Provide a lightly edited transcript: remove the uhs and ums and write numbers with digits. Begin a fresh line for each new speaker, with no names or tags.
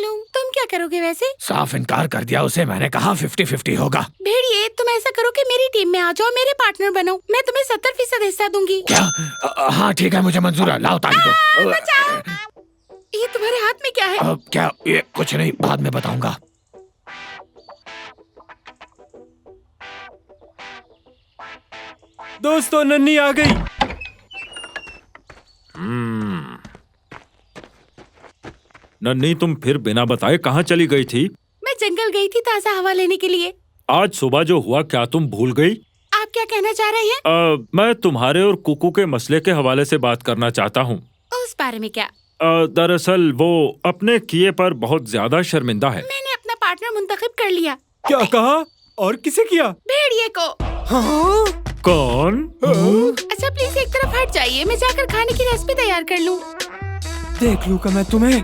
मालूम। तुम क्या करोगे वैसे?
साफ इनकार कर दिया उसे, मैंने कहा 50-50 होगा।
भेड़िए, तुम ऐसा करो कि मेरी टीम में आ जाओ, मेरे पार्टनर बनो, मैं तुम्हें 70% हिस्सा दूंगी।
क्या? हाँ ठीक है, मुझे मंजूर है, लाओ ताली दो।
बचाओ! ये तुम्हारे हाथ में क्या है?
क्या? ये कुछ नहीं, बाद में बताऊंगा।
दोस्तों, नन्ही आ गई। नन्ही, तुम फिर बिना बताए कहाँ चली गई थी?
मैं जंगल गई थी ताजा हवा लेने के लिए।
आज सुबह जो हुआ, क्या तुम भूल गई?
आप क्या कहना चाह रहे हैं?
मैं तुम्हारे और कुकू के मसले के हवाले से बात करना चाहता हूँ।
उस बारे में क्या?
दरअसल वो अपने किए पर बहुत ज्यादा शर्मिंदा है।
मैंने अपना पार्टनर मुंतखब कर लिया।
क्या कहा? और किसे किया?
भेड़िए को।
हाँ? कौन?
अच्छा प्लीज एक तरफ हट जाइए, मैं जाकर खाने की रेसिपी तैयार कर लूं।
देख लूंगा मैं तुम्हें।